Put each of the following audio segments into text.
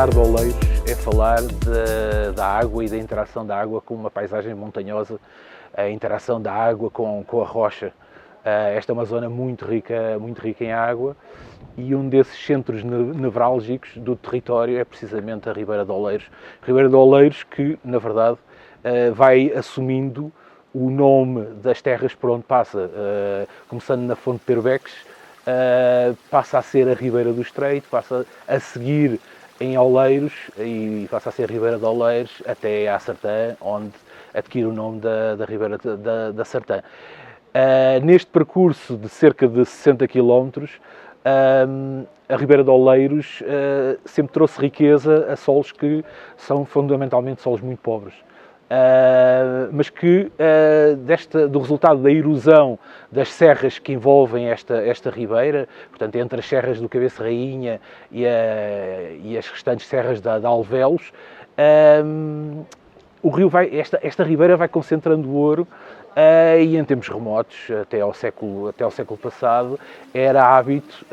Falar de Oleiros é falar da água e da interação da água com uma paisagem montanhosa, a interação da água com a rocha. Esta é uma zona muito rica em água e um desses centros nevrálgicos do território é precisamente a Ribeira de Oleiros. Ribeira de Oleiros que, na verdade, vai assumindo o nome das terras por onde passa, começando na Fonte de Perubeques, passa a ser a Ribeira do Estreito, passa a seguir em Oleiros e passa a ser a Ribeira de Oleiros até à Sertã, onde adquire o nome da Ribeira da Sertã. Neste percurso de cerca de 60 km, a Ribeira de Oleiros sempre trouxe riqueza a solos que são fundamentalmente solos muito pobres. Mas que do resultado da erosão das serras que envolvem esta ribeira, portanto entre as serras do Cabeça Rainha e as restantes serras da Alvelos, o rio esta ribeira vai concentrando ouro. E em tempos remotos, até ao século passado, era hábito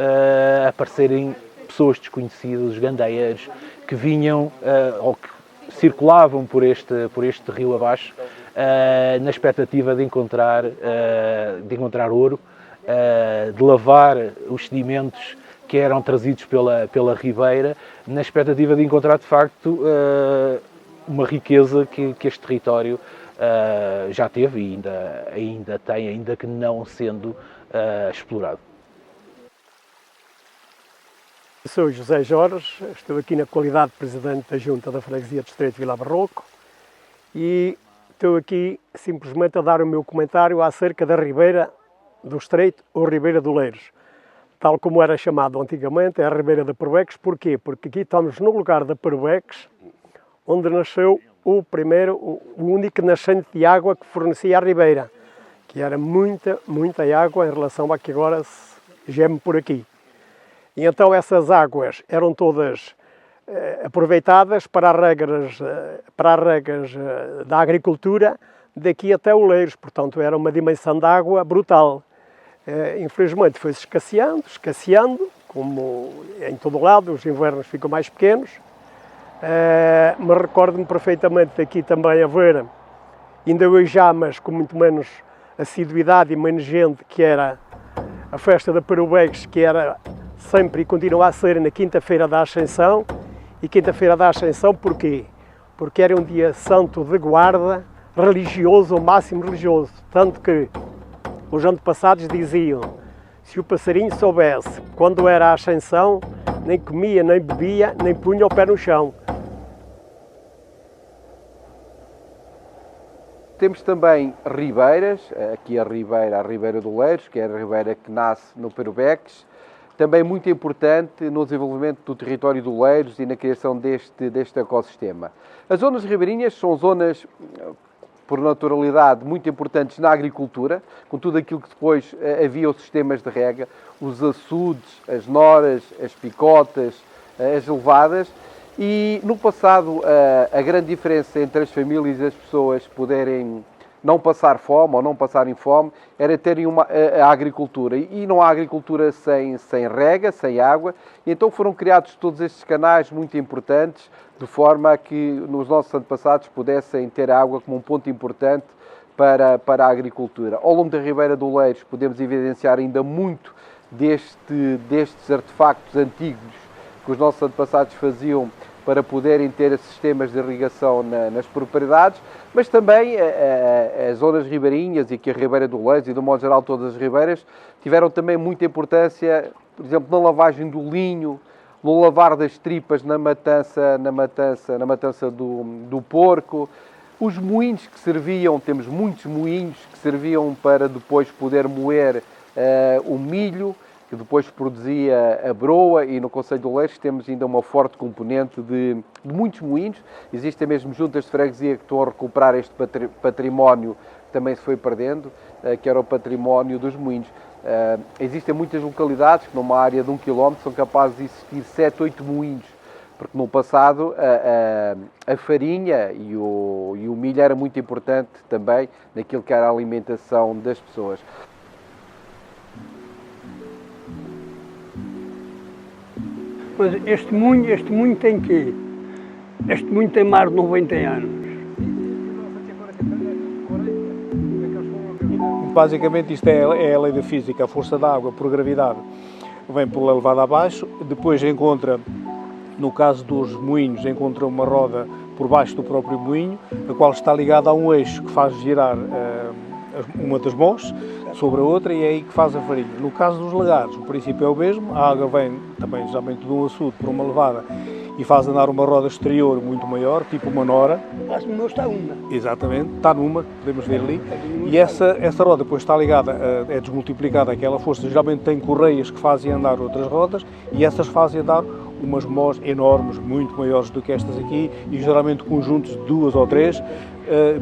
aparecerem pessoas desconhecidas, os gandeieiros, que vinham ou que circulavam por este rio abaixo na expectativa de encontrar ouro, de lavar os sedimentos que eram trazidos pela ribeira, na expectativa de encontrar de facto uma riqueza que este território já teve e ainda tem, ainda que não sendo explorado. Sou José Jorge, estou aqui na qualidade de Presidente da Junta da Freguesia do Distrito de Vila Barroco e estou aqui simplesmente a dar o meu comentário acerca da Ribeira do Estreito ou Ribeira de Oleiros. Tal como era chamado antigamente, é a Ribeira de Perubeques. Porquê? Porque aqui estamos no lugar de Perubeques, onde nasceu o único nascente de água que fornecia a Ribeira, que era muita água em relação a que agora se geme por aqui. E então essas águas eram todas aproveitadas para as regas da agricultura daqui até Oleiros, portanto era uma dimensão de água brutal. Infelizmente foi-se escasseando, como em todo lado, os invernos ficam mais pequenos. Mas recordo-me perfeitamente daqui também a ver, ainda hoje já, mas com muito menos assiduidade e menos gente, que era a festa da Perubeques, que era sempre e continua a ser na quinta-feira da Ascensão. E quinta-feira da Ascensão porquê? Porque era um dia santo de guarda, religioso, ao máximo religioso. Tanto que os antepassados diziam, se o passarinho soubesse quando era a Ascensão, nem comia, nem bebia, nem punha o pé no chão. Temos também ribeiras, aqui a Ribeira de Oleiros, que é a ribeira que nasce no Perubeques, também muito importante no desenvolvimento do território de Oleiros e na criação deste ecossistema. As zonas ribeirinhas são zonas, por naturalidade, muito importantes na agricultura, com tudo aquilo que depois havia os sistemas de rega, os açudes, as noras, as picotas, as levadas. E no passado a grande diferença entre as famílias e as pessoas poderem não passar fome ou não passarem fome era terem a agricultura. E não há agricultura sem rega, sem água. E então foram criados todos estes canais muito importantes, de forma a que os nossos antepassados pudessem ter a água como um ponto importante para a agricultura. Ao longo da Ribeira de Oleiros podemos evidenciar ainda muito destes artefactos antigos que os nossos antepassados faziam para poderem ter sistemas de irrigação nas propriedades, mas também as zonas ribeirinhas e que a Ribeira do Oleiros e, de um modo geral, todas as ribeiras tiveram também muita importância, por exemplo, na lavagem do linho, no lavar das tripas na matança do porco. Os moinhos que serviam, temos muitos moinhos que serviam para depois poder moer o milho, que depois produzia a broa, e no Concelho de Oleiros temos ainda uma forte componente de muitos moinhos. Existem mesmo juntas de freguesia que estão a recuperar este património que também se foi perdendo, que era o património dos moinhos. Existem muitas localidades que numa área de 1 km são capazes de existir 7, 8 moinhos, porque no passado a farinha e o milho era muito importante também naquilo que era a alimentação das pessoas. Mas este moinho tem quê? Este moinho tem mais de 90 anos. Basicamente isto é a lei da física, a força da água por gravidade vem pela levada abaixo, depois encontra, no caso dos moinhos, encontra uma roda por baixo do próprio moinho, a qual está ligada a um eixo que faz girar uma das mãos sobre a outra e é aí que faz a farinha. No caso dos lagares, o princípio é o mesmo, a água vem também geralmente de um açude por uma levada e faz andar uma roda exterior muito maior, tipo uma nora. Mas no meu está uma. Exatamente, está numa, podemos ver ali. E essa roda depois está ligada, é desmultiplicada aquela força, geralmente tem correias que fazem andar outras rodas e essas fazem andar umas mós enormes, muito maiores do que estas aqui e geralmente conjuntos de 2 ou 3,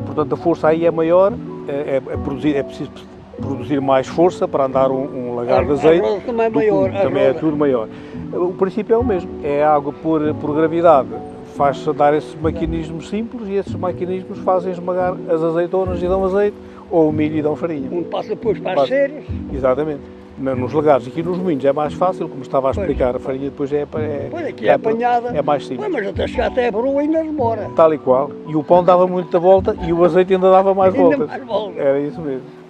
portanto a força aí é maior, é preciso produzir mais força para andar um lagar de azeite. A roda também é maior. Também é tudo maior. O princípio é o mesmo, é a água por gravidade, faz andar esses maquinismos simples e esses maquinismos fazem esmagar as azeitonas e dão azeite, ou o milho e dão farinha. Um passa depois para as ceres. Exatamente. Nos lagares, aqui nos moinhos é mais fácil, como estava a explicar, a farinha depois Pois aqui é apanhada. É mais simples. Pois, mas até chegar até a broa ainda demora. Tal e qual. E o pão dava muita volta e o azeite ainda dava mais Ainda voltas. mais voltas. Era isso mesmo.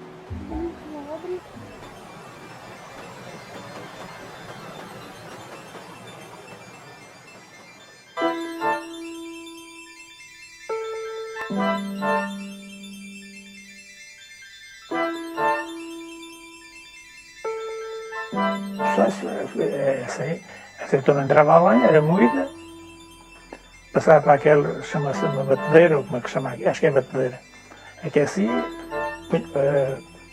Assim, a azeitona entrava a lenha, era moída, passava para aquele, chama-se uma batedeira, ou como é que chama aqui? Acho que é batedeira. Aquecia,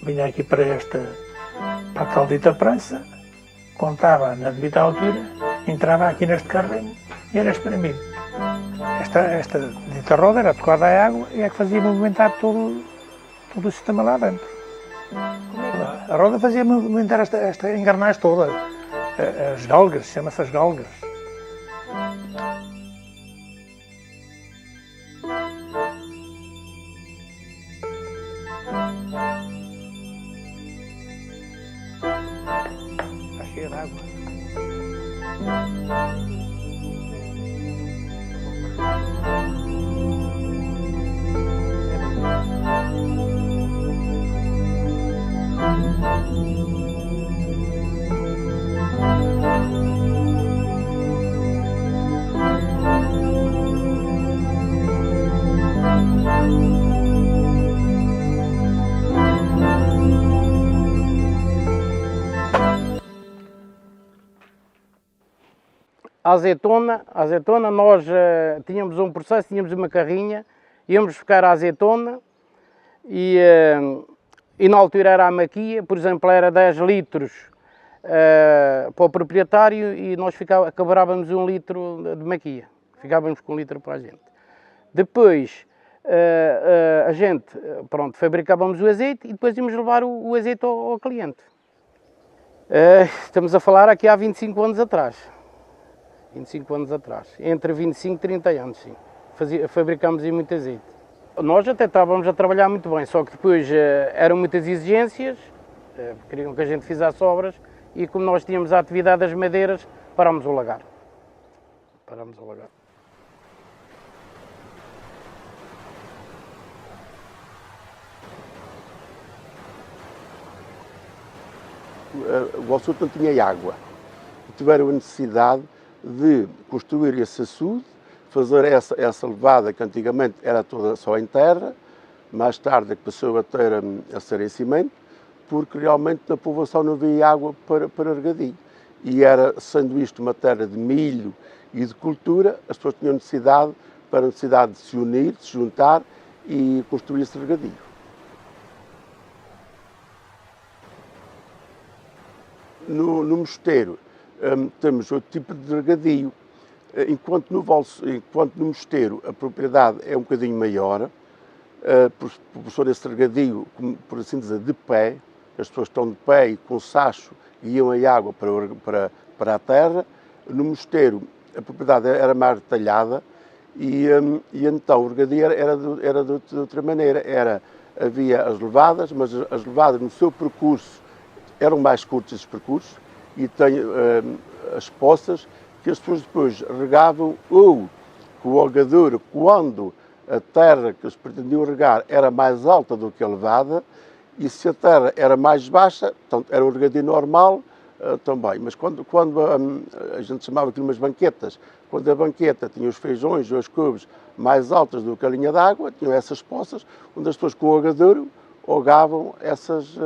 vinha aqui para a tal dita prensa, contava na devida altura, entrava aqui neste carrinho e era espremido. Esta dita roda era tocada à água e é que fazia movimentar todo o sistema lá dentro. A roda fazia movimentar esta engrenagem toda, as galgas, chama-se as galgas. Está cheia de água. A azeitona nós tínhamos um processo, tínhamos uma carrinha, íamos buscar a azeitona e na altura era a maquia, por exemplo, era 10 litros para o proprietário e nós cobrávamos 1 litro de maquia, ficávamos com 1 litro para a gente. Depois a gente, pronto, fabricávamos o azeite e depois íamos levar o azeite ao cliente. Estamos a falar aqui há 25 anos atrás. 25 anos atrás, entre 25 e 30 anos, sim. Fabricámos aí muito azeite. Nós até estávamos a trabalhar muito bem, só que depois eram muitas exigências, queriam que a gente fizesse obras e como nós tínhamos a atividade das madeiras, parámos o lagar. O açude não tinha água. Tiveram a necessidade de construir esse açude, fazer essa levada que antigamente era toda só em terra, mais tarde é que passou a ser em cimento, porque realmente na povoação não havia água para regadio. E era, sendo isto uma terra de milho e de cultura, as pessoas tinham necessidade de se unir, de se juntar e construir esse regadio. No mosteiro temos outro tipo de regadio. Enquanto no mosteiro a propriedade é um bocadinho maior, proporciona esse regadio, por assim dizer, de pé, as pessoas estão de pé e com sacho guiam a água para a terra. No mosteiro a propriedade era mais detalhada e então o regadio era de outra maneira. Havia as levadas, mas as levadas no seu percurso eram mais curtos esses percursos e tem as poças, que as pessoas depois regavam ou com o algadouro, quando a terra que eles pretendiam regar era mais alta do que a elevada, e se a terra era mais baixa, portanto, era o regadio normal também. Mas quando a gente chamava aquilo umas banquetas, quando a banqueta tinha os feijões ou as couves mais altas do que a linha d'água, tinham essas poças, onde as pessoas com o algadouro algavam essas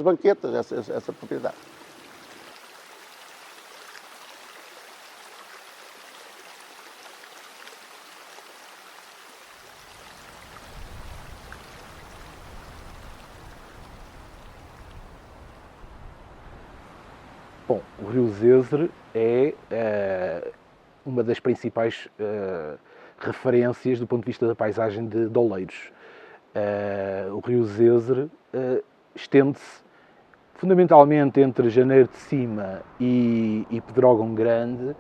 banquetas, essa propriedade. Bom, o rio Zezer é uma das principais referências do ponto de vista da paisagem de Oleiros. O rio Zezer estende-se fundamentalmente entre Janeiro de Cima e Pedrógão Grande,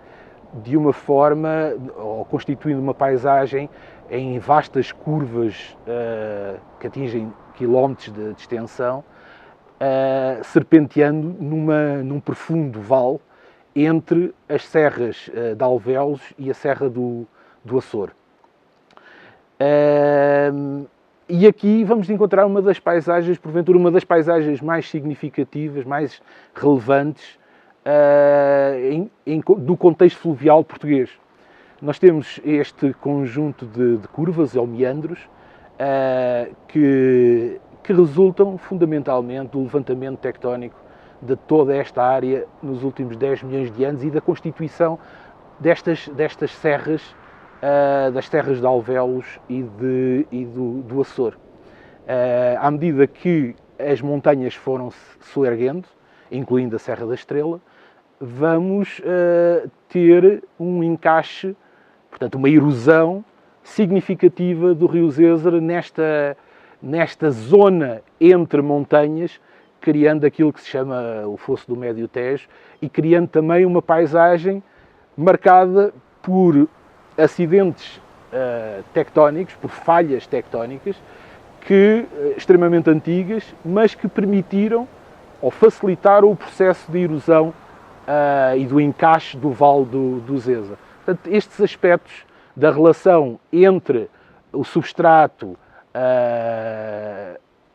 de uma forma, ou constituindo uma paisagem em vastas curvas que atingem quilómetros de extensão, serpenteando num profundo vale entre as serras de Alvéolos e a Serra do Açor. E aqui vamos encontrar uma das paisagens, porventura uma das paisagens mais significativas, mais relevantes do contexto fluvial português. Nós temos este conjunto de curvas ou meandros que resultam fundamentalmente do levantamento tectónico de toda esta área nos últimos 10 milhões de anos e da constituição destas serras, das serras de Alvéolos e do Açor. À medida que as montanhas foram se soerguendo, incluindo a Serra da Estrela, vamos ter um encaixe, portanto uma erosão significativa do rio Zezer nesta zona entre montanhas, criando aquilo que se chama o Fosso do Médio Tejo e criando também uma paisagem marcada por acidentes tectónicos, por falhas tectónicas, extremamente antigas, mas que permitiram ou facilitaram o processo de erosão e do encaixe do Vale do Zezer. Portanto, estes aspectos da relação entre o substrato,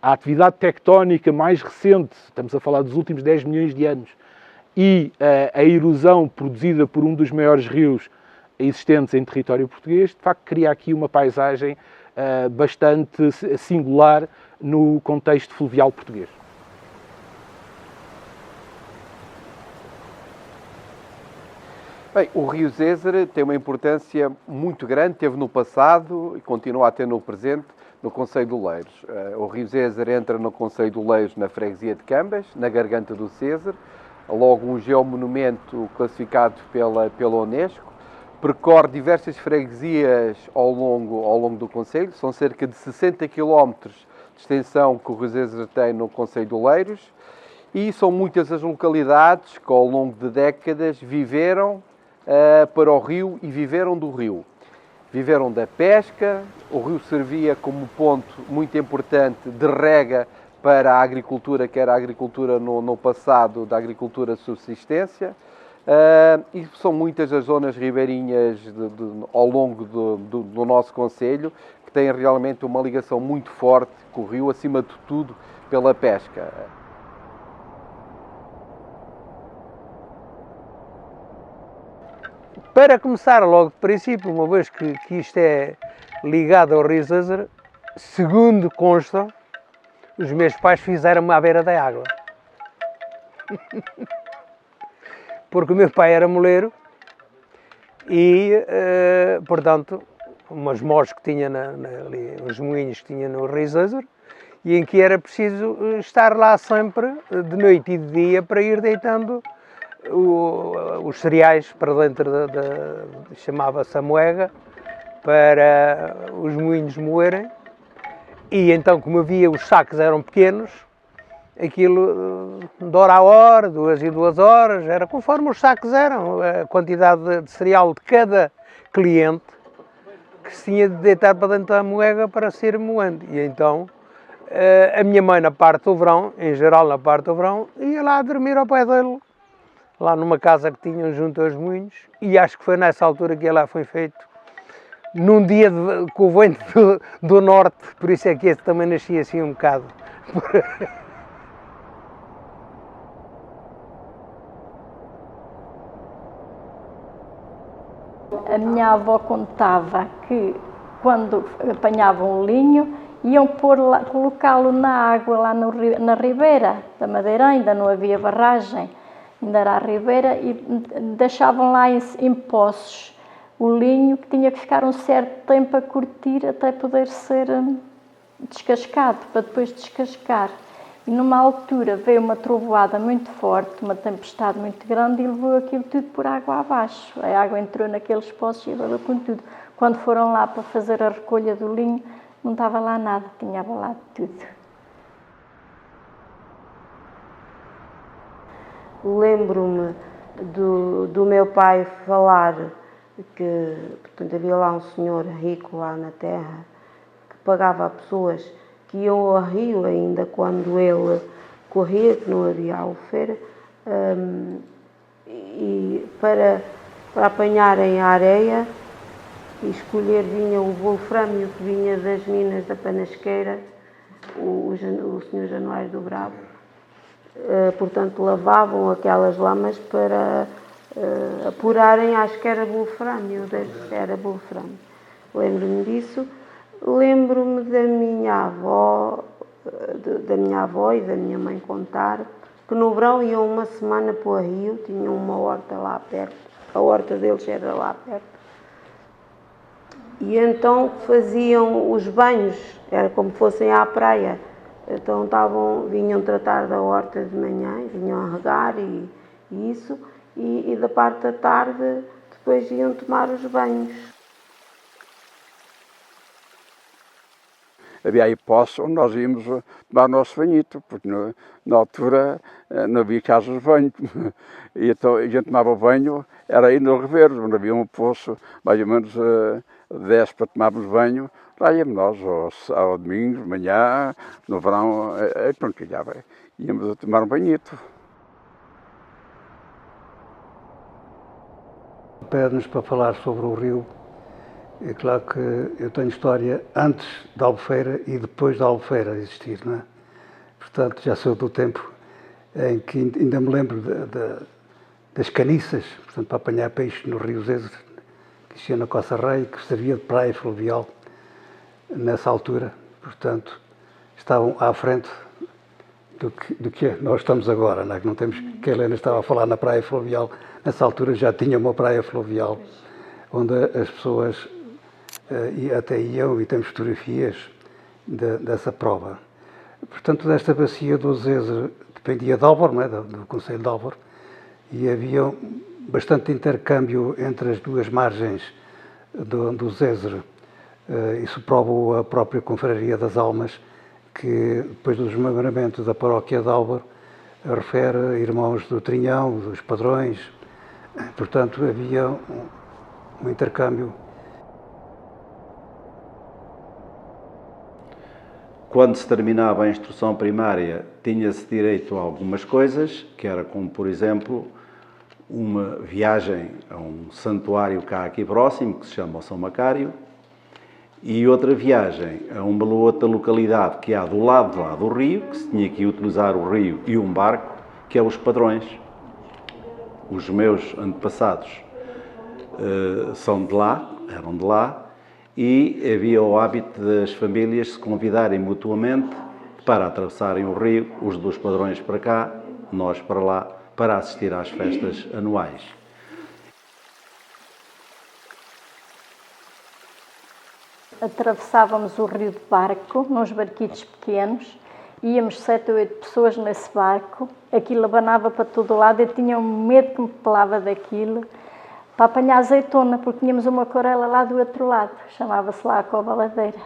a atividade tectónica mais recente, estamos a falar dos últimos 10 milhões de anos, e a erosão produzida por um dos maiores rios existentes em território português, de facto cria aqui uma paisagem bastante singular no contexto fluvial português. Bem, o rio Zezer tem uma importância muito grande, teve no passado e continua a ter no presente, no concelho de Oleiros. O rio Zezer entra no concelho de Oleiros na freguesia de Cambas, na garganta do Zezer, logo um geomonumento classificado pela Unesco, percorre diversas freguesias ao longo do concelho, são cerca de 60 km de extensão que o rio Zezer tem no concelho de Oleiros, e são muitas as localidades que ao longo de décadas viveram para o rio e viveram do rio. Viveram da pesca, o rio servia como ponto muito importante de rega para a agricultura, que era a agricultura no passado da agricultura de subsistência, e são muitas as zonas ribeirinhas ao longo do nosso concelho que têm realmente uma ligação muito forte com o rio, acima de tudo pela pesca. Para começar logo de princípio, uma vez que isto é ligado ao rio Zezer, segundo consta, os meus pais fizeram-me à beira da água. Porque o meu pai era moleiro e, portanto, umas mós que tinha ali, uns moinhos que tinha no rio Zezer, e em que era preciso estar lá sempre, de noite e de dia, para ir deitando os cereais para dentro chamava-se a moega, para os moinhos moerem. E então, como havia, os sacos eram pequenos, aquilo de hora a hora, 2 e 2 horas, era conforme os sacos eram, a quantidade de cereal de cada cliente que se tinha de deitar para dentro da moega para ser moendo. E então, a minha mãe, na parte do verão, em geral na parte do verão, ia lá dormir ao pé dele, lá numa casa que tinham junto aos moinhos, e acho que foi nessa altura que lá foi feito, num dia com o vento do norte, por isso é que esse também nascia assim um bocado. A minha avó contava que quando apanhavam o linho iam colocá-lo na água lá na ribeira da Madeira, ainda não havia barragem, ainda era a ribeira, e deixavam lá em poços o linho, que tinha que ficar um certo tempo a curtir até poder ser descascado, para depois descascar. E numa altura veio uma trovoada muito forte, uma tempestade muito grande, e levou aquilo tudo por água abaixo. A água entrou naqueles poços e levou com tudo. Quando foram lá para fazer a recolha do linho, não estava lá nada, tinha abalado tudo. Lembro-me do meu pai falar que, portanto, havia lá um senhor rico lá na terra que pagava a pessoas que iam ao rio ainda quando ele corria, que não havia albufeira, e para apanharem a areia e escolher vinha o wolframio que vinha das minas da Panasqueira, o senhor Januário do Bravo. Portanto, lavavam aquelas lamas para apurarem, acho que era wolframio, lembro-me disso. Lembro-me da minha avó e da minha mãe contar que no verão iam uma semana para o rio, tinham uma horta lá perto, a horta deles era lá perto, e então faziam os banhos, era como se fossem à praia, então vinham tratar da horta de manhã, vinham a regar e isso, e da parte da tarde depois iam tomar os banhos. Havia aí poços onde nós íamos tomar o nosso banhito, porque na altura não havia casas de banho. E então a gente tomava banho, era aí no Reverde, onde havia um poço, mais ou menos 10 para tomarmos banho. Lá íamos nós, ao domingo, de manhã, no verão, pronto, íamos a tomar um banhito. Pede-nos para falar sobre o rio. É claro que eu tenho história antes da Albufeira e depois da Albufeira existir, não é? Portanto, já sou do tempo em que ainda me lembro das caniças, portanto, para apanhar peixe no rio Zezer, que existia na Coça Rei, que servia de praia fluvial nessa altura. Portanto, estavam à frente do que nós estamos agora, não é? Que não temos, que a Helena estava a falar na praia fluvial, nessa altura já tinha uma praia fluvial, onde as pessoas até iam, e temos fotografias dessa prova. Portanto, desta bacia do Zezer dependia de Álvaro, não é? do Conselho de Álvaro, e havia bastante intercâmbio entre as duas margens do Zezer. Isso prova a própria Confraria das Almas, que depois do desmembramento da paróquia de Álvaro refere irmãos do Trinhão, dos Padrões. Portanto, havia um intercâmbio. Quando se terminava a instrução primária, tinha-se direito a algumas coisas, que era como, por exemplo, uma viagem a um santuário cá aqui próximo, que se chama São Macário, e outra viagem a uma outra localidade que há do lado lá do rio, que se tinha que utilizar o rio e um barco, que é os Padrões. Os meus antepassados são de lá, eram de lá, e havia o hábito das famílias se convidarem mutuamente para atravessarem o rio, os dos Padrões para cá, nós para lá, para assistir às festas anuais. Atravessávamos o rio de barco, nos barquitos pequenos, íamos 7 ou 8 pessoas nesse barco, aquilo abanava para todo lado, eu tinha um medo que me pelava daquilo, para apanhar azeitona, porque tínhamos uma corela lá do outro lado, chamava-se lá a Covaladeira.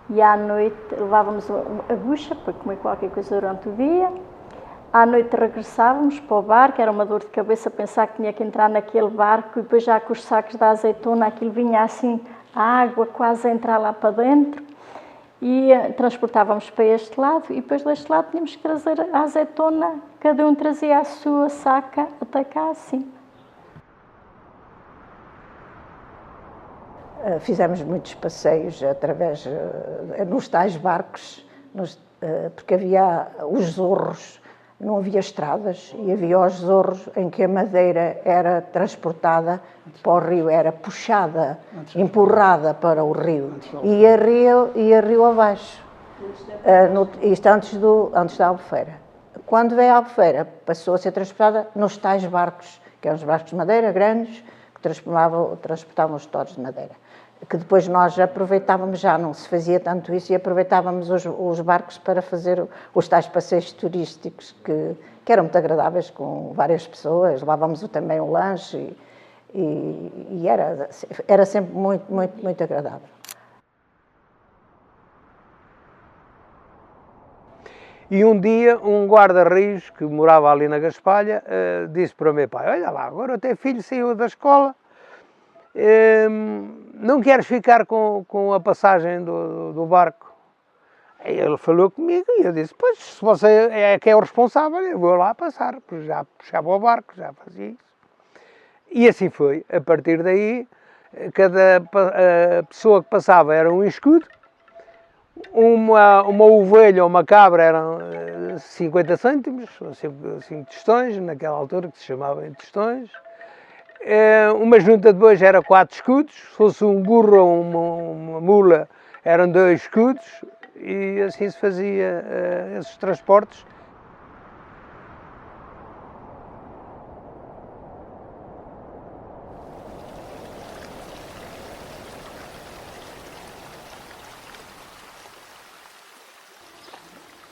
E à noite levávamos a bucha para comer qualquer coisa durante o dia, à noite regressávamos para o barco, era uma dor de cabeça pensar que tinha que entrar naquele barco, e depois já com os sacos da azeitona, aquilo vinha assim, a água quase a entrar lá para dentro, e transportávamos para este lado e depois deste lado tínhamos que trazer a azeitona, cada um trazia a sua saca até cá acima. Fizemos muitos passeios através, nos tais barcos, porque havia os zorros, não havia estradas, e havia os zorros em que a madeira era transportada para o rio, era puxada, empurrada para o rio, e ia rio abaixo, isto antes da Albufeira. Quando veio a Albufeira, passou a ser transportada nos tais barcos, que eram os barcos de madeira grandes, que transportavam os toros de madeira. Que depois nós aproveitávamos, já não se fazia tanto isso, e aproveitávamos os barcos para fazer os tais passeios turísticos que eram muito agradáveis, com várias pessoas, levávamos também o lanche e era sempre muito, muito, muito agradável. E um dia, um guarda-rios que morava ali na Gaspalha disse para o meu pai: olha lá, agora o teu filho saiu da escola, não queres ficar com a passagem do barco? Aí ele falou comigo e eu disse: pois, se você é que é o responsável, eu vou lá passar, porque já puxava o barco, já fazia isso. E assim foi. A partir daí, cada pessoa que passava era um escudo, uma ovelha ou uma cabra eram 50 cêntimos, 5 tostões, naquela altura que se chamavam tostões. Uma junta de bois era 4 escudos, se fosse um burro ou uma mula eram 2 escudos, e assim se fazia esses transportes.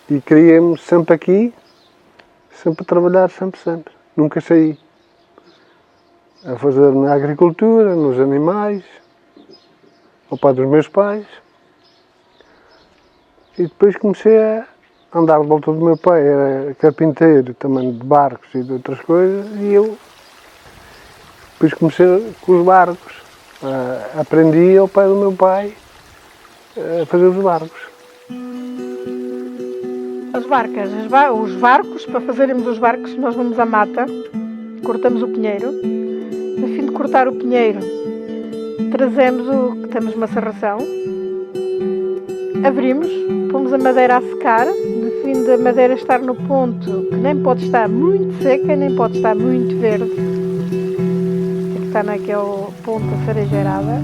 E criei-me sempre aqui, sempre a trabalhar, sempre. Nunca saí. A fazer na agricultura, nos animais, ao pai dos meus pais. E depois comecei a andar de volta do meu pai, era carpinteiro também de barcos e de outras coisas, e eu depois comecei com os barcos. Aprendi ao pai do meu pai a fazer os barcos. As barcas, os barcos, para fazermos os barcos, nós vamos à mata, cortamos o pinheiro. No fim de cortar o pinheiro, temos uma serração, abrimos, pomos a madeira a secar, no fim da madeira estar no ponto, que nem pode estar muito seca, nem pode estar muito verde, tem que estar naquele ponto a cerejeirada.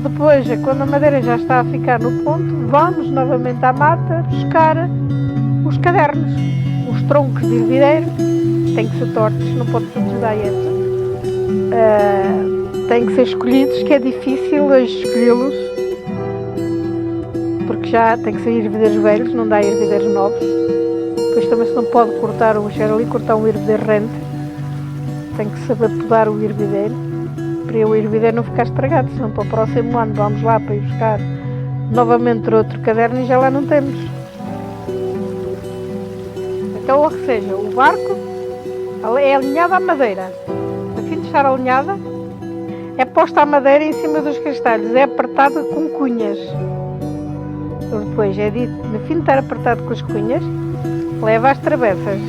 Depois, quando a madeira já está a ficar no ponto, vamos novamente à mata buscar os cadernos, os troncos de ervideiro, têm que ser tortos, não pode ser desdaiento. Têm que ser escolhidos, que é difícil escolhê-los, porque já tem que ser ervideiros velhos, não dá ervideiros novos. Depois também se não pode cortar cortar um ervideiro rente, tem que saber podar o ervideiro, para o ervideiro não ficar estragado, senão para o próximo ano vamos lá para ir buscar novamente outro caderno e já lá não temos. Então, ou seja, o barco é alinhado à madeira. A fim de estar alinhada, é posta a madeira em cima dos castalhos, é apertada com cunhas. Depois é dito, no fim de estar apertado com as cunhas, leva às travessas.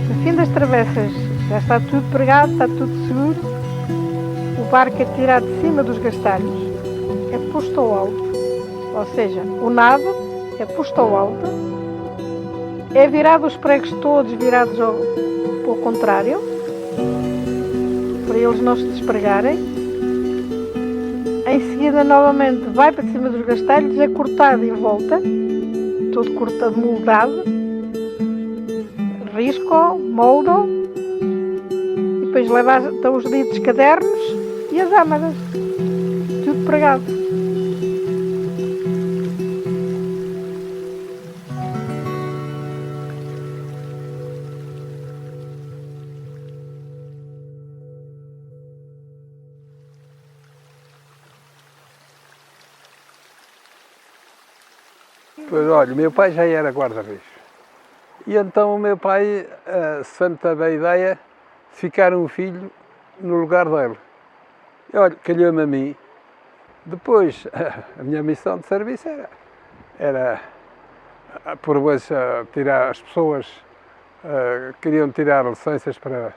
No fim das travessas já está tudo pregado, está tudo seguro. O barco é tirado de cima dos gastalhos, é posto ao alto, ou seja, o nado é posto ao alto, é virado os pregos todos virados ao contrário, para eles não se despregarem. Em seguida, novamente, vai para cima dos gastalhos, é cortado em volta, todo cortado, moldado, risco, moldo, e depois leva então os ditos cadernos e as âmaras, tudo pregado. Pois olha, o meu pai já era guarda-reis. E então o meu pai sempre teve a ideia de ficar um filho no lugar dele. E olha, calhou-me a mim, Depois, a minha missão de serviço era por vezes, tirar as pessoas, queriam tirar licenças para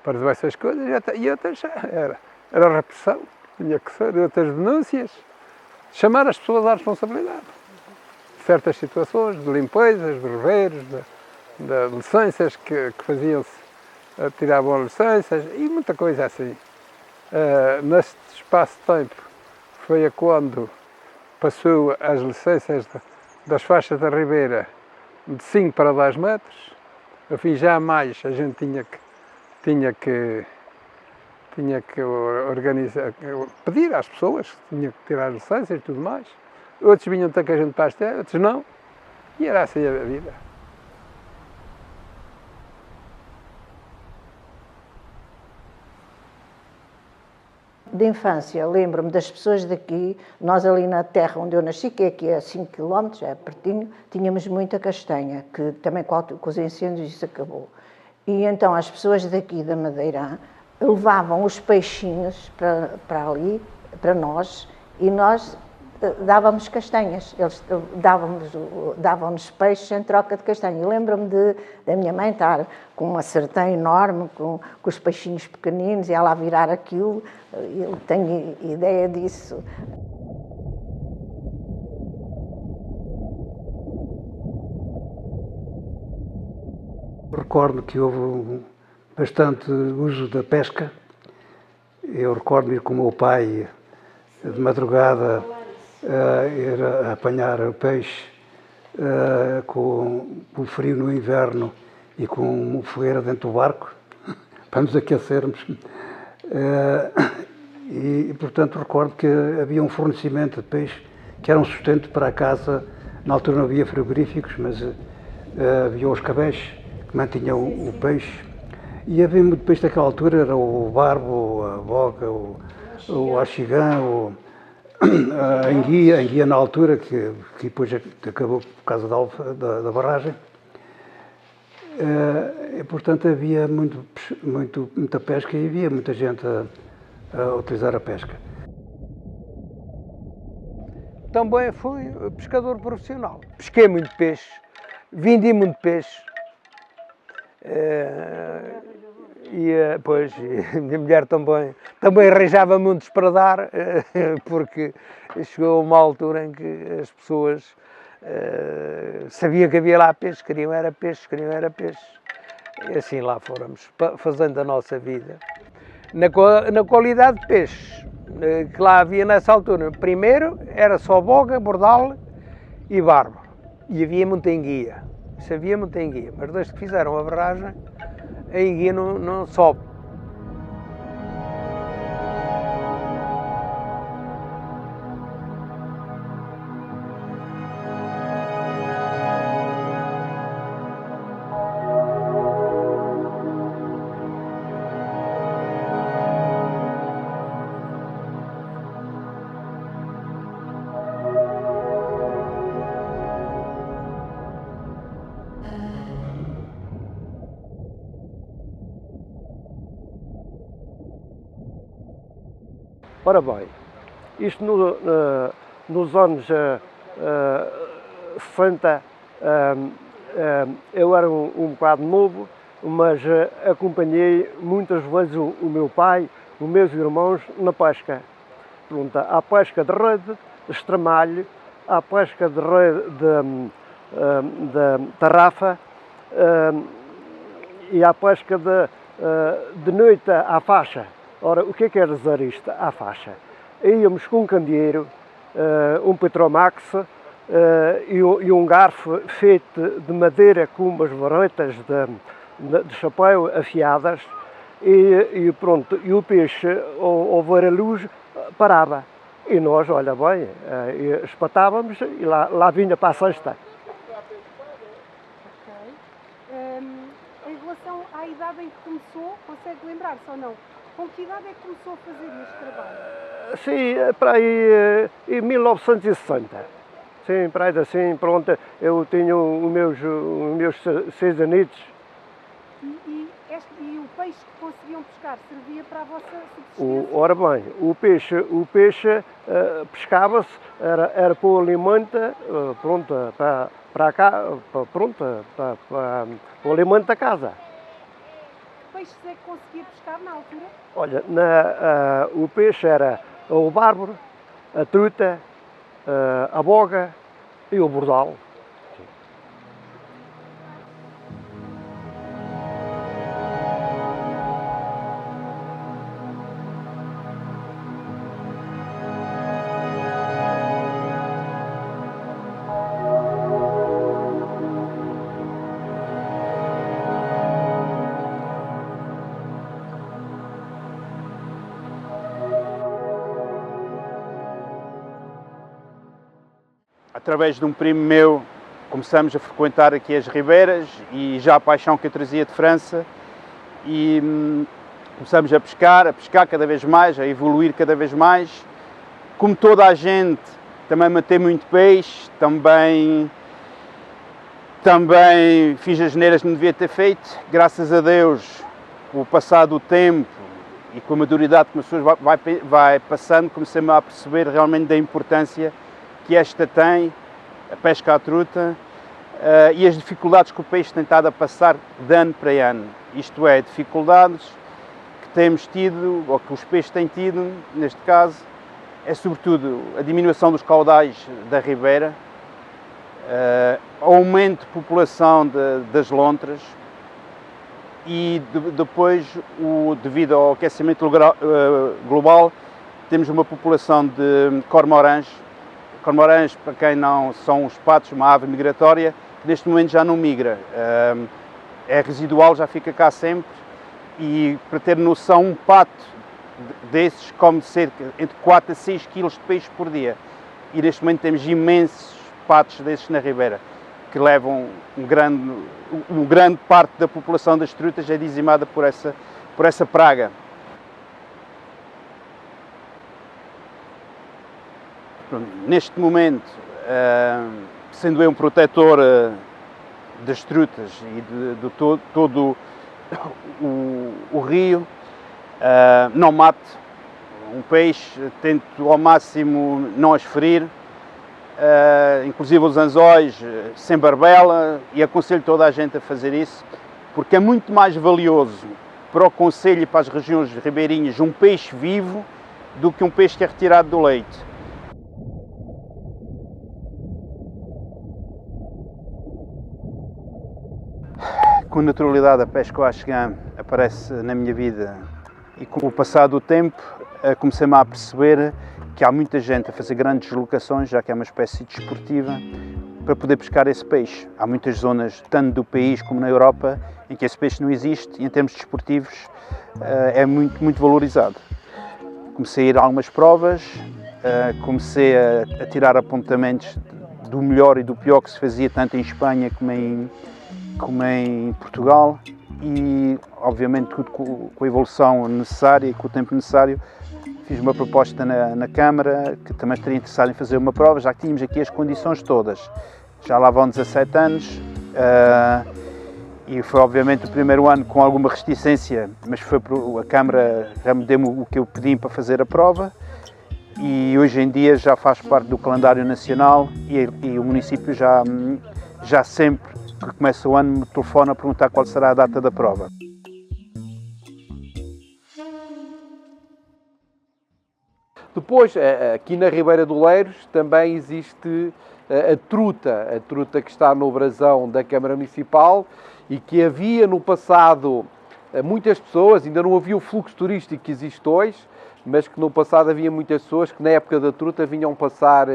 diversas coisas e outras era repressão, tinha que ser outras denúncias, chamar as pessoas à responsabilidade. Certas situações de limpezas, de reveiros, de licenças que faziam-se, tiravam licenças e muita coisa assim. Neste espaço de tempo foi a quando passou as licenças das faixas da Ribeira de 5 para 10 metros. Enfim, já mais a gente tinha que organizar, pedir às pessoas que tinham que tirar licenças e tudo mais. Outros vinham ter que a gente para as terras, outros não. E era assim a vida. De infância, lembro-me das pessoas daqui, nós ali na terra onde eu nasci, que é aqui a 5 km, é pertinho, tínhamos muita castanha, que também com os incêndios isso acabou. E então as pessoas daqui da Madeira levavam os peixinhos para ali, para nós, e nós dávamos castanhas, eles davam-nos peixes em troca de castanha. E lembro-me da minha mãe estar com uma sartém enorme, com os peixinhos pequeninos, e ela a virar aquilo, eu tenho ideia disso. Recordo que houve bastante uso da pesca. Eu recordo ir com o meu pai de madrugada ir a apanhar o peixe com o frio no inverno e com uma fogueira dentro do barco para nos aquecermos. E, portanto, recordo que havia um fornecimento de peixe que era um sustento para a casa. Na altura não havia frigoríficos, mas havia os cabeixes que mantinham o peixe. E havia muito peixe daquela altura, era o barbo, a boga, o axigã, a enguia na altura, que depois acabou por causa da barragem. E, portanto, havia muita pesca e havia muita gente a utilizar a pesca. Também fui pescador profissional. Pesquei muito peixe, vendi muito peixe. Pois, a minha mulher também arranjava muitos para dar, porque chegou uma altura em que as pessoas sabiam que havia lá peixe, queriam era peixe. E assim lá fomos, fazendo a nossa vida. Na qualidade de peixe que lá havia nessa altura, primeiro era só boga, bordal e barbo. E havia muita enguia. Havia muita enguia, mas desde que fizeram a barragem, a enguia não sobe. Ora bem, isto nos anos 60, eu era um bocado novo, mas acompanhei muitas vezes o meu pai, os meus irmãos na pesca. Pronto, à pesca de rede, de estramalho, à pesca de rede de tarrafa e à pesca de noite à faixa. Ora, o que quer dizer isto, à faixa? Íamos com um candeeiro, um Petromax e um garfo feito de madeira com umas varetas de chapéu afiadas e pronto, e o peixe, ao ver a luz, parava. E nós, olha bem, espatávamos e lá vinha para a cesta. Em relação à idade em que começou, consegue lembrar-se ou não? Com que idade é que começou a fazer este trabalho? Sim, para aí em 1960. Sim, para aí assim, pronto, eu tinha os meus 6 anitos. E o peixe que conseguiam pescar servia para a vossa subsistência? Ora bem, o peixe pescava-se, era para o alimento, pronta para o alimento da casa. Que peixes é que conseguia pescar na altura? Olha, o peixe era o bárbaro, a truta, a boga e o bordal. Através de um primo meu, começamos a frequentar aqui as ribeiras e já a paixão que eu trazia de França e começamos a pescar cada vez mais, a evoluir cada vez mais. Como toda a gente, também matei muito peixe, também fiz as neiras que não devia ter feito. Graças a Deus, com o passar do tempo e com a maturidade que as pessoas vai passando, comecei-me a perceber realmente da importância que esta tem, a pesca à truta, e as dificuldades que o peixe tem estado a passar de ano para ano. Isto é, dificuldades que temos tido, ou que os peixes têm tido, neste caso, é sobretudo a diminuição dos caudais da ribeira, aumento de população das lontras e depois, devido ao aquecimento global, temos uma população de cormorãs. Cormorãs, para quem não são os patos, uma ave migratória, que neste momento já não migra. É residual, já fica cá sempre. E, para ter noção, um pato desses come cerca entre 4 a 6 kg de peixe por dia. E neste momento temos imensos patos desses na ribeira, que levam uma grande parte da população das trutas é dizimada por essa praga. Neste momento, sendo eu um protetor das trutas e de todo o rio, não mato um peixe, tento ao máximo não as ferir, inclusive os anzóis sem barbela, e aconselho toda a gente a fazer isso, porque é muito mais valioso para o concelho e para as regiões ribeirinhas um peixe vivo do que um peixe que é retirado do leite. Com naturalidade a pesca ao axegã aparece na minha vida e com o passar do tempo comecei-me a perceber que há muita gente a fazer grandes deslocações, já que é uma espécie desportiva, para poder pescar esse peixe. Há muitas zonas, tanto do país como na Europa, em que esse peixe não existe e em termos desportivos é muito valorizado. Comecei a ir a algumas provas, comecei a tirar apontamentos do melhor e do pior que se fazia tanto em Espanha como em Portugal e, obviamente, tudo com a evolução necessária e com o tempo necessário, fiz uma proposta na Câmara, que também estaria interessado em fazer uma prova, já que tínhamos aqui as condições todas. Já lá vão 17 anos e foi, obviamente, o primeiro ano com alguma reticência, mas a Câmara deu-me o que eu pedi para fazer a prova e hoje em dia já faz parte do calendário nacional e o município já sempre que começa o ano me telefona a perguntar qual será a data da prova. Depois, aqui na Ribeira do Oleiros, também existe a truta que está no brasão da Câmara Municipal e que havia no passado muitas pessoas, ainda não havia o fluxo turístico que existe hoje, mas que no passado havia muitas pessoas que na época da truta vinham passar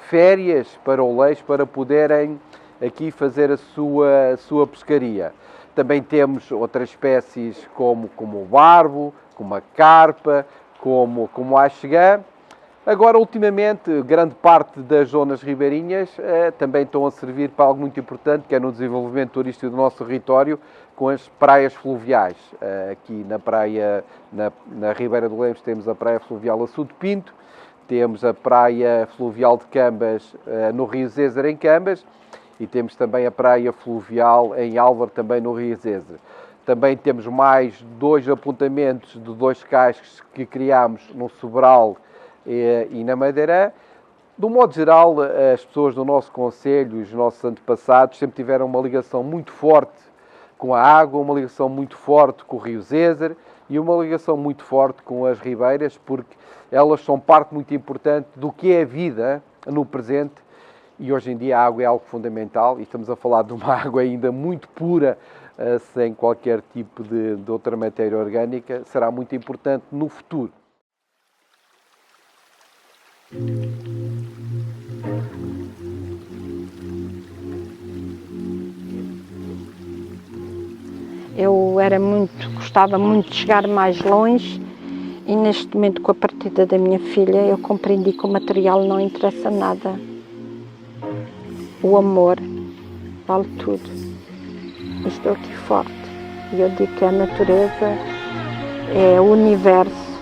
férias para Oleiros para poderem aqui fazer a sua pescaria. Também temos outras espécies como o barbo, como a carpa, como o axegã. Agora, ultimamente, grande parte das zonas ribeirinhas também estão a servir para algo muito importante, que é no desenvolvimento turístico do nosso território, com as praias fluviais. Aqui na Ribeira do Lemos temos a praia fluvial Açude de Pinto, temos a praia fluvial de Cambas no Rio Zézer, em Cambas, e temos também a praia fluvial em Álvar, também no Rio Zézer. Também temos mais 2 apontamentos de 2 cascos que criámos no Sobral e na Madeira. De um modo geral, as pessoas do nosso concelho, os nossos antepassados, sempre tiveram uma ligação muito forte com a água, uma ligação muito forte com o rio Zezer e uma ligação muito forte com as ribeiras, porque elas são parte muito importante do que é a vida no presente. E hoje em dia a água é algo fundamental e estamos a falar de uma água ainda muito pura, sem qualquer tipo de outra matéria orgânica, será muito importante no futuro. Eu gostava muito de chegar mais longe e neste momento, com a partida da minha filha, eu compreendi que o material não interessa nada. O amor vale tudo. E estou aqui forte. E eu digo que a natureza é o universo.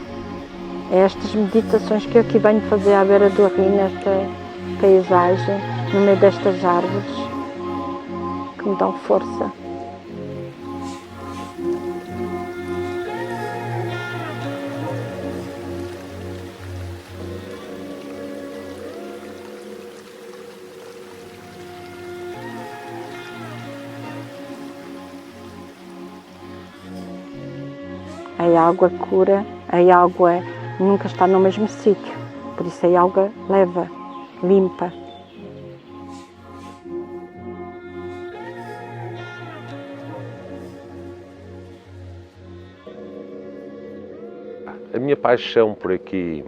É estas meditações que eu aqui venho fazer à beira do rio, nesta paisagem, no meio destas árvores, que me dão força. A água cura, a água nunca está no mesmo sítio, por isso a água leva, limpa. A minha paixão por aqui,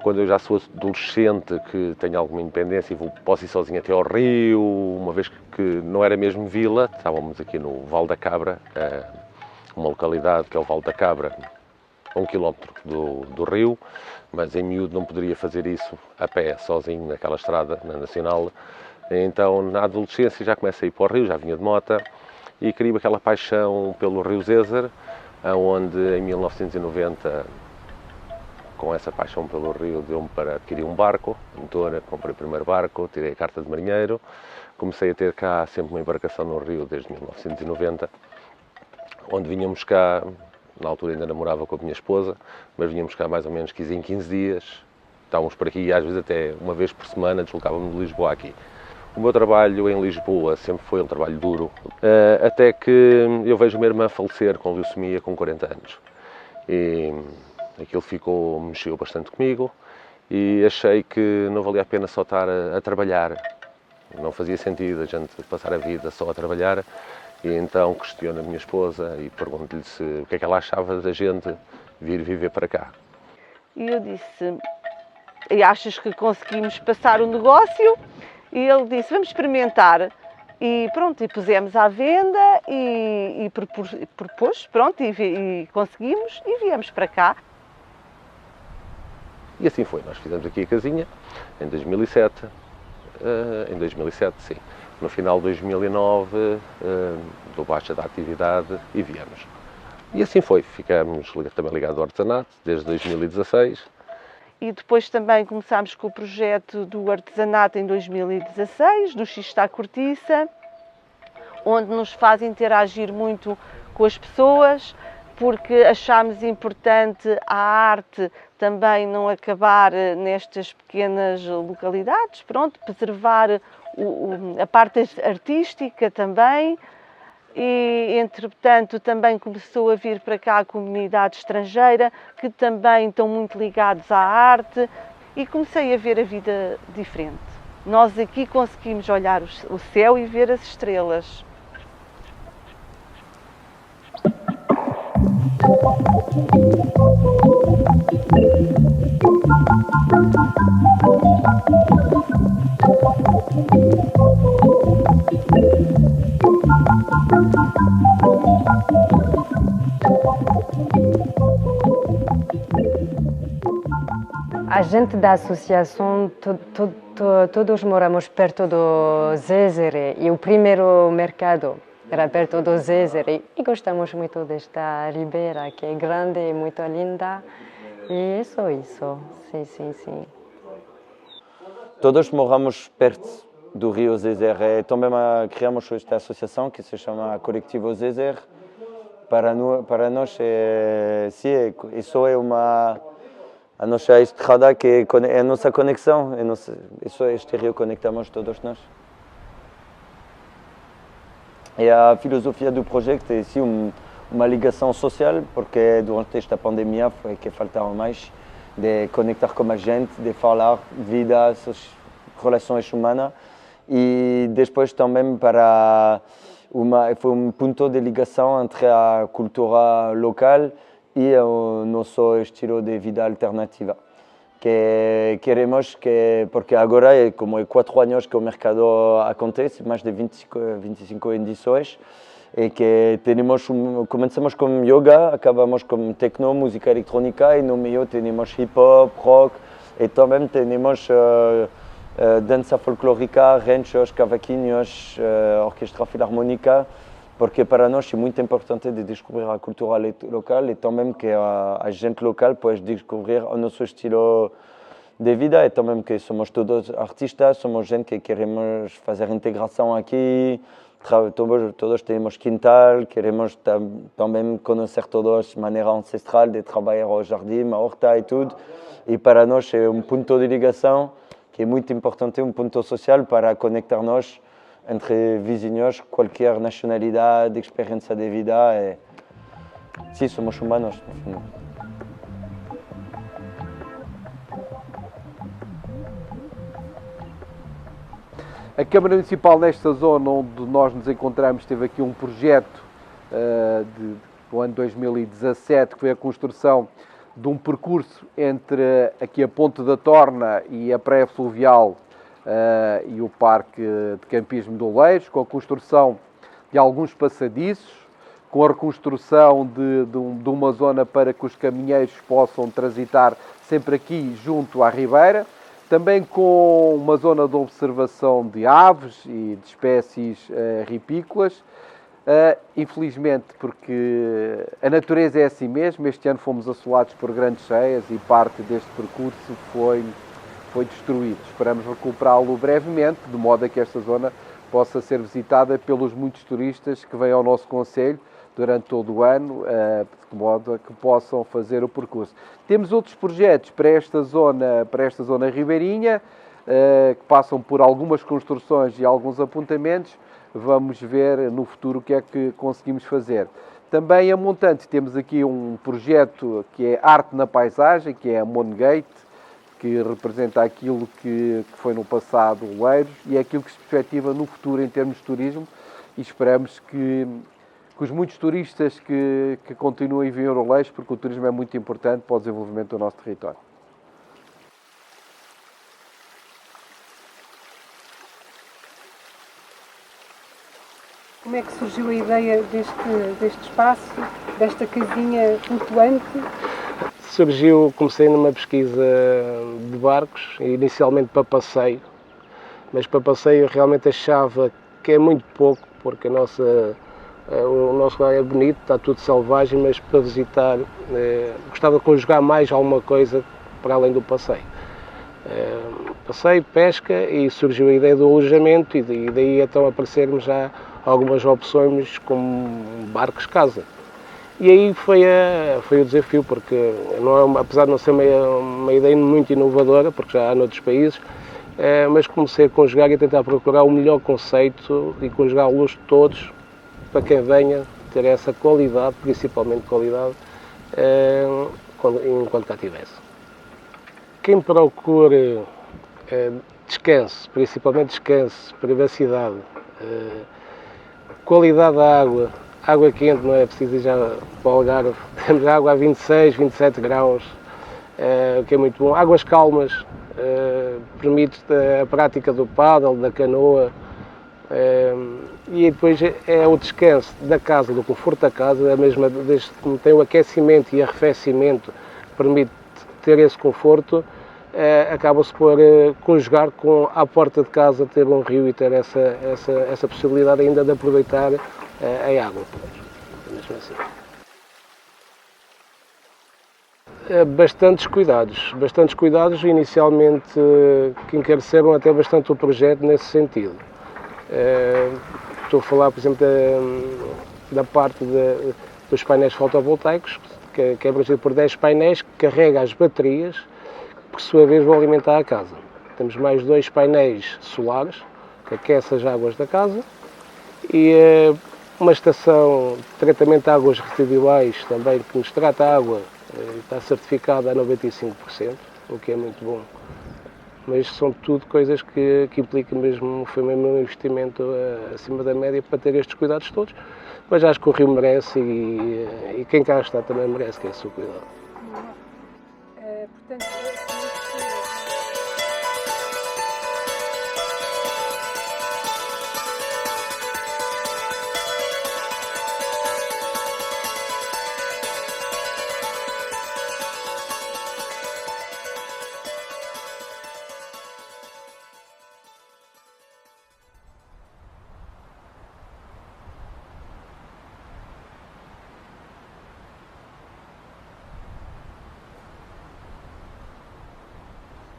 quando eu já sou adolescente, que tenho alguma independência e posso ir sozinho até ao rio, uma vez que não era mesmo vila, estávamos aqui no Val da Cabra, uma localidade que é o Val da Cabra, a 1 km do rio, mas em miúdo não poderia fazer isso a pé, sozinho, naquela estrada, na Nacional. Então, na adolescência, já comecei a ir para o rio, já vinha de moto, e criei aquela paixão pelo rio Zezer, onde em 1990, com essa paixão pelo rio, deu-me para adquirir um barco, motor, comprei o primeiro barco, tirei a carta de marinheiro, comecei a ter cá sempre uma embarcação no rio desde 1990, onde vinhamos cá, na altura ainda namorava com a minha esposa, mas vinhamos cá mais ou menos 15 em 15 dias, estávamos por aqui e às vezes até uma vez por semana deslocávamos de Lisboa aqui. O meu trabalho em Lisboa sempre foi um trabalho duro, até que eu vejo a minha irmã falecer com leucemia com 40 anos. E aquilo mexeu bastante comigo e achei que não valia a pena só estar a trabalhar. Não fazia sentido a gente passar a vida só a trabalhar. E então questiono a minha esposa e pergunto-lhe o que é que ela achava da gente vir viver para cá. E eu disse, e achas que conseguimos passar o negócio? E ele disse, vamos experimentar. E pronto, e pusemos à venda e propôs, pronto, e conseguimos e viemos para cá. E assim foi, nós fizemos aqui a casinha em 2007, sim. No final de 2009, dou baixa da atividade e viemos. E assim foi, ficamos também ligados ao artesanato desde 2016. E depois também começámos com o projeto do artesanato em 2016, do Xista à Cortiça, onde nos faz interagir muito com as pessoas, porque achámos importante a arte também não acabar nestas pequenas localidades, pronto, preservar a parte artística também. E, entretanto, também começou a vir para cá a comunidade estrangeira, que também estão muito ligados à arte, e comecei a ver a vida diferente. Nós aqui conseguimos olhar o céu e ver as estrelas. A gente da associação, todos moramos perto do Zezer e o primeiro mercado era perto do Zezer e gostamos muito desta ribeira que é grande e muito linda e é só isso, sim. Todos moramos perto do rio Zezer e também criamos esta associação que se chama Coletivo Zezer para nós, isso é a nossa estrada, que é a nossa conexão, este rio conectamos todos nós. E a filosofia do projeto é sim uma ligação social, porque durante esta pandemia foi que faltava mais de conectar com a gente, de falar vida, relações humanas, e depois também foi um ponto de ligação entre a cultura local e o nosso estilo de vida alternativa. Que queremos porque agora como 4 anos que o mercado acontece, mais de 25 edições, e que começamos com yoga, acabamos com techno, música eletrônica, e no meio temos hip hop, rock, e também temos dança folclórica, ranchos, cavaquinhos, orquestra filarmónica, porque para nós é muito importante de descobrir a cultura local e também que a gente local pode descobrir o nosso estilo de vida, e também que somos todos artistas, somos gente que queremos fazer integração aqui, todos temos quintal, queremos também conhecer todos a maneira ancestral de trabalhar o jardim, a horta e tudo, e para nós é um ponto de ligação que é muito importante, um ponto social para conectar-nos entre vizinhos, qualquer nacionalidade, experiência de vida. Sim, somos humanos. A Câmara Municipal, nesta zona onde nós nos encontramos, teve aqui um projeto do ano 2017, que foi a construção de um percurso entre aqui a Ponte da Torna e a Praia Fluvial e o Parque de Campismo de Oleiros, com a construção de alguns passadiços, com a reconstrução de uma zona para que os caminheiros possam transitar sempre aqui junto à Ribeira, também com uma zona de observação de aves e de espécies ripícolas. Infelizmente, porque a natureza é assim mesmo, este ano fomos assolados por grandes cheias e parte deste percurso foi destruído. Esperamos recuperá-lo brevemente, de modo a que esta zona possa ser visitada pelos muitos turistas que vêm ao nosso concelho durante todo o ano, de modo a que possam fazer o percurso. Temos outros projetos para esta zona ribeirinha, que passam por algumas construções e alguns apontamentos. Vamos ver no futuro o que é que conseguimos fazer. Também a montante temos aqui um projeto que é Arte na Paisagem, que é a Monegate, que representa aquilo que foi no passado Oleiros e é aquilo que se perspectiva no futuro em termos de turismo, e esperamos que os muitos turistas que continuem a vir a Oleiros, porque o turismo é muito importante para o desenvolvimento do nosso território. Como é que surgiu a ideia deste espaço, desta casinha flutuante? Comecei numa pesquisa de barcos, inicialmente para passeio, mas para passeio eu realmente achava que é muito pouco, porque o nosso lugar é bonito, está tudo selvagem, mas para visitar gostava de conjugar mais alguma coisa para além do passeio. Passeio, pesca, e surgiu a ideia do alojamento, e daí então apareceram já algumas opções como barcos casa. E aí foi o desafio, porque apesar de não ser uma ideia muito inovadora, porque já há noutros países, mas comecei a conjugar e a tentar procurar o melhor conceito e conjugá-los todos para quem venha ter essa qualidade, principalmente qualidade, enquanto cá estivesse. Quem procura descanso, principalmente descanso, privacidade, qualidade da água quente, não é preciso ir já para o Algarve, temos água a 26, 27 graus, o que é muito bom. Águas calmas, permite a prática do paddle, da canoa, e depois é o descanso da casa, do conforto da casa, desde que tem o aquecimento e arrefecimento, permite ter esse conforto, acaba-se por conjugar com à porta de casa ter um rio e ter essa possibilidade ainda de aproveitar a água. Mesmo assim. Bastantes cuidados, inicialmente que encareceram até bastante o projeto nesse sentido. Estou a falar, por exemplo, da parte dos painéis fotovoltaicos, que é abrangido por 10 painéis que carrega as baterias, que por sua vez vão alimentar a casa. Temos mais 2 painéis solares, que aquecem as águas da casa, e uma estação de tratamento de águas residuais também, que nos trata a água, está certificada a 95%, o que é muito bom. Mas são tudo coisas que implicam mesmo, foi mesmo um investimento acima da média para ter estes cuidados todos. Mas acho que o rio merece e quem cá está também merece, que é o seu cuidado.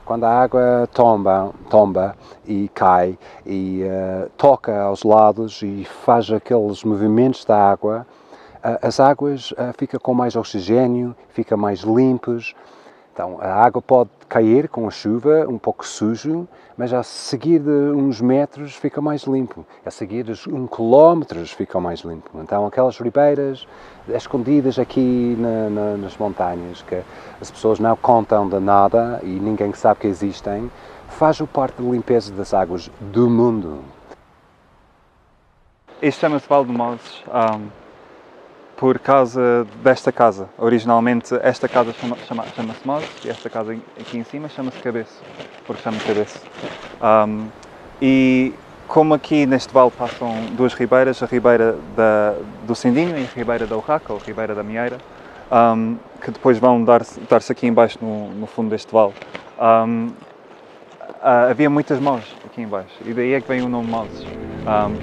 Quando a água tomba e cai e toca aos lados e faz aqueles movimentos da água, as águas ficam com mais oxigênio, ficam mais limpas. Então a água pode cair com a chuva, um pouco sujo, mas a seguir de uns metros fica mais limpo. A seguir de 1 quilómetro fica mais limpo. Então aquelas ribeiras escondidas aqui nas montanhas, que as pessoas não contam de nada e ninguém sabe que existem, fazem parte da limpeza das águas do mundo. Isto chama-se Vale de Mozes por causa desta casa. Originalmente esta casa chama-se Mozes e esta casa aqui em cima chama-se Cabeço, porque chama Cabeço. E como aqui neste vale passam 2 ribeiras, a ribeira do Sindinho e a ribeira da Urraca, ou a ribeira da Mieira, que depois vão dar-se aqui embaixo no fundo deste vale. Havia muitas mozes aqui embaixo e daí é que vem o nome Mozes,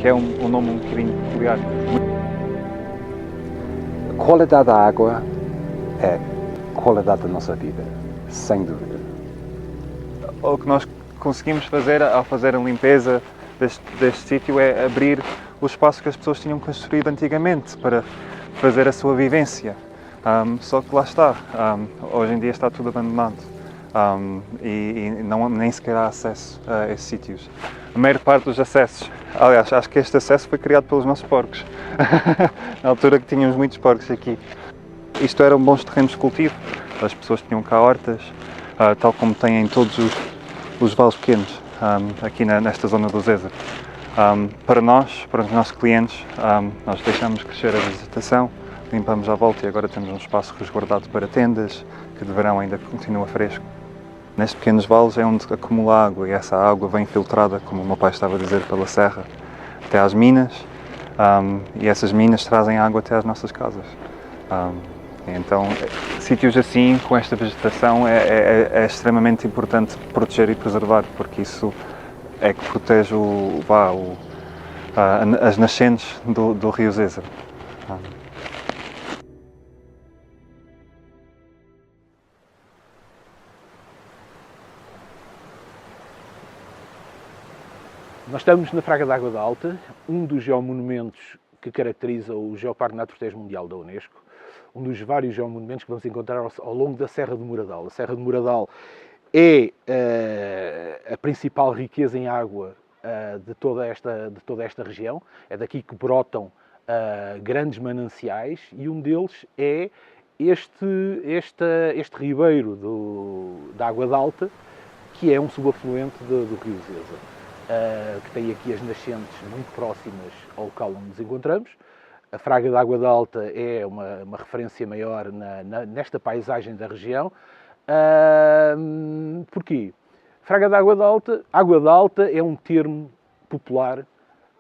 que é um nome um bocadinho peculiar. A qualidade da água é a qualidade da nossa vida, sem dúvida. O que nós conseguimos fazer ao fazer a limpeza deste sítio é abrir o espaço que as pessoas tinham construído antigamente para fazer a sua vivência. Só que lá está, hoje em dia está tudo abandonado e nem sequer há acesso a esses sítios. A maior parte dos acessos, aliás, acho que este acesso foi criado pelos nossos porcos, na altura que tínhamos muitos porcos aqui. Isto eram bons terrenos de cultivo, as pessoas tinham cá hortas, tal como têm em todos os vales pequenos, aqui nesta zona do Zézer. Para os nossos clientes, nós deixamos crescer a vegetação, limpamos à volta e agora temos um espaço resguardado para tendas, que de verão ainda continua fresco. Nestes pequenos vales é onde acumula água e essa água vem filtrada, como o meu pai estava a dizer, pela serra, até às minas, e essas minas trazem água até às nossas casas. Então, sítios assim, com esta vegetação, é extremamente importante proteger e preservar, porque isso é que protege as nascentes do rio Zézer. Nós estamos na Fraga da Água da Alta, um dos geomonumentos que caracteriza o Geoparque Natural Protegido Mundial da Unesco, um dos vários geomonumentos que vamos encontrar ao longo da Serra de Moradal. A Serra de Moradal é a principal riqueza em água de toda esta região, é daqui que brotam grandes mananciais e um deles é este ribeiro da Água da Alta, que é um subafluente do rio Zézer. Que tem aqui as nascentes muito próximas ao local onde nos encontramos. A Fraga da Água da Alta é uma referência maior nesta paisagem da região. Porquê? Fraga da Água da Alta é um termo popular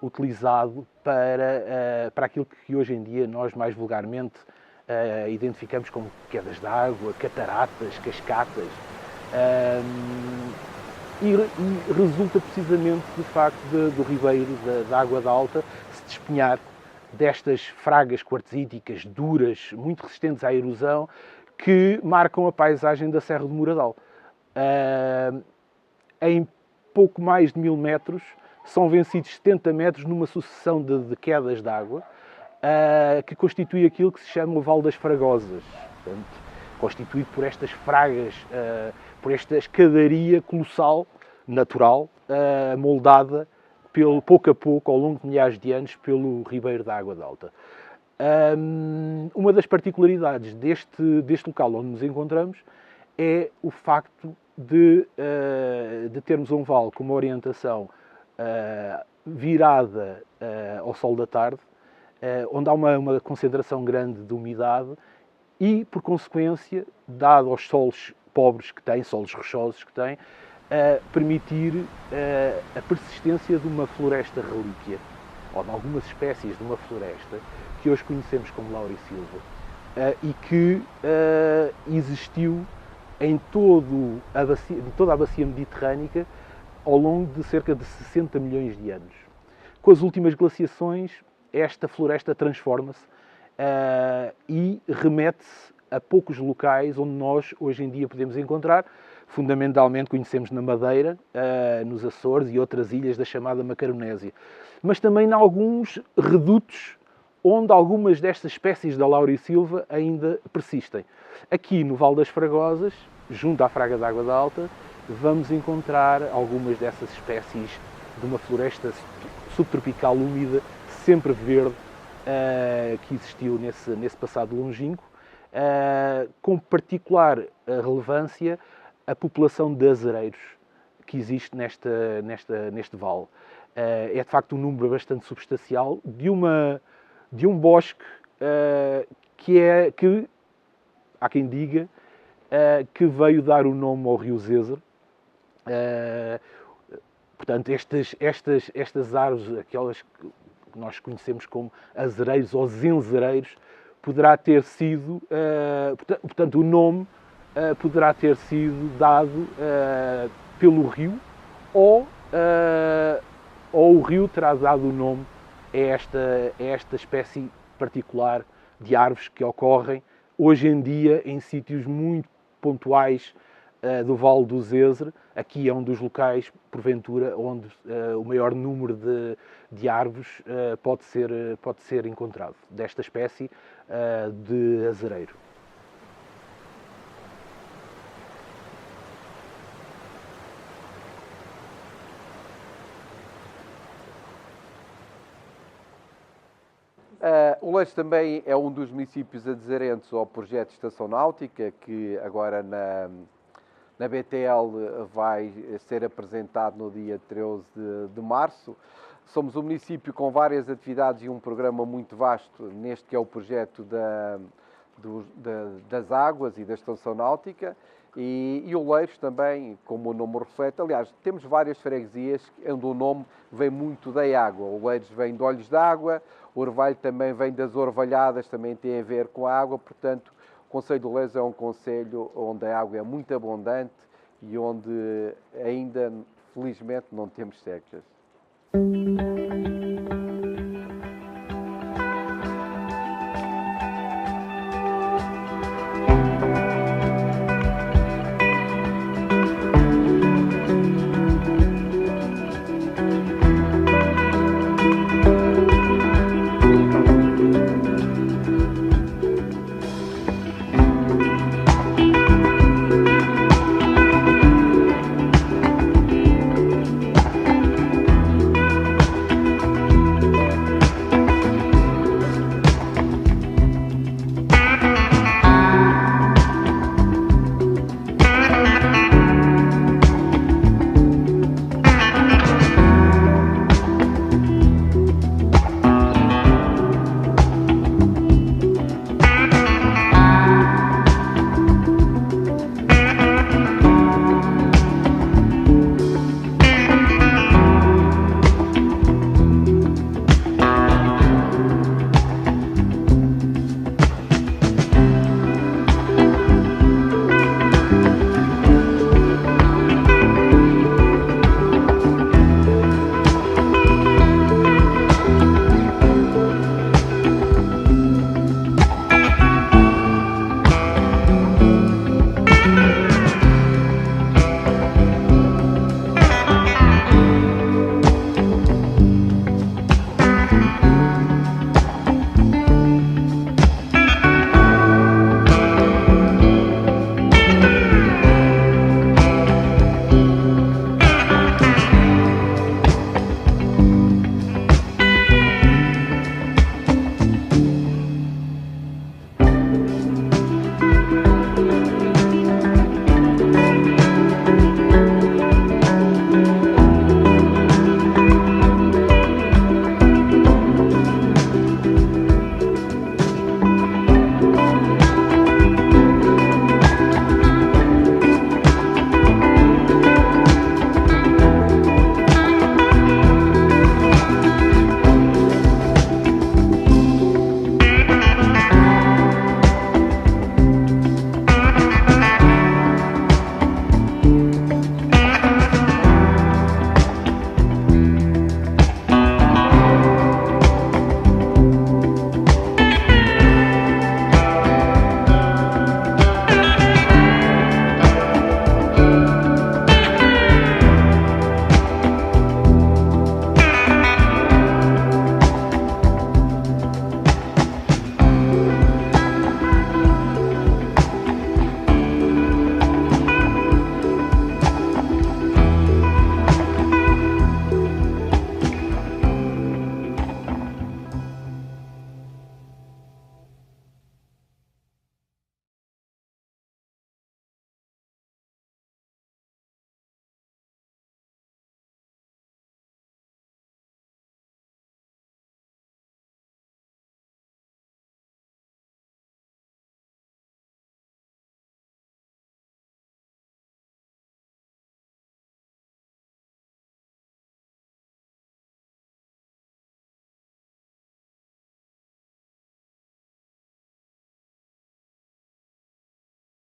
utilizado para aquilo que hoje em dia nós mais vulgarmente identificamos como quedas de água, cataratas, cascatas. E resulta precisamente do facto do ribeiro da Água da Alta se despenhar destas fragas quartzíticas duras, muito resistentes à erosão, que marcam a paisagem da Serra de Moradal. Em pouco mais de 1000 metros são vencidos 70 metros numa sucessão de quedas de água, que constitui aquilo que se chama o Vale das Fragosas. Portanto, constituído por estas fragas, por esta escadaria colossal, natural, moldada pouco a pouco, ao longo de milhares de anos, pelo Ribeiro da Água d'Alta. Uma das particularidades deste local onde nos encontramos é o facto de termos um vale com uma orientação virada ao sol da tarde, onde há uma concentração grande de umidade e, por consequência, dado aos solos pobres que tem, solos rochosos que tem, permitir a persistência de uma floresta relíquia, ou de algumas espécies de uma floresta que hoje conhecemos como laurisilva e que existiu em toda a bacia mediterrânica ao longo de cerca de 60 milhões de anos. Com as últimas glaciações, esta floresta transforma-se e remete-se a poucos locais onde nós hoje em dia podemos encontrar. Fundamentalmente conhecemos na Madeira, nos Açores e outras ilhas da chamada Macaronésia, mas também em alguns redutos onde algumas destas espécies da laurisilva ainda persistem. Aqui no Vale das Fragosas, junto à Fraga da Água d'Alta, vamos encontrar algumas dessas espécies de uma floresta subtropical úmida, sempre verde, que existiu nesse passado longínquo, com particular relevância a população de azareiros que existe neste vale. É de facto um número bastante substancial de um bosque que há quem diga que veio dar o nome ao rio Zézer. Portanto, estas árvores, aquelas que nós conhecemos como azareiros ou zenzereiros, poderá ter sido, portanto, o nome poderá ter sido dado pelo rio ou o rio terá dado o nome a esta espécie particular de árvores que ocorrem hoje em dia em sítios muito pontuais do Vale do Zézer. Aqui é um dos locais, porventura, onde o maior número de árvores pode ser encontrado, desta espécie de azareiro. Oleiros também é um dos municípios aderentes ao projeto Estação Náutica, que agora na BTL vai ser apresentado no dia 13 de março. Somos um município com várias atividades e um programa muito vasto neste que é o projeto das águas e da Estação Náutica. E Oleiros também, como o nome reflete, aliás, temos várias freguesias onde o nome vem muito da água. Oleiros vem de Olhos d'Água, Orvalho também vem das Orvalhadas, também tem a ver com a água, portanto, o concelho de Oleiros é um concelho onde a água é muito abundante e onde ainda, felizmente, não temos secas.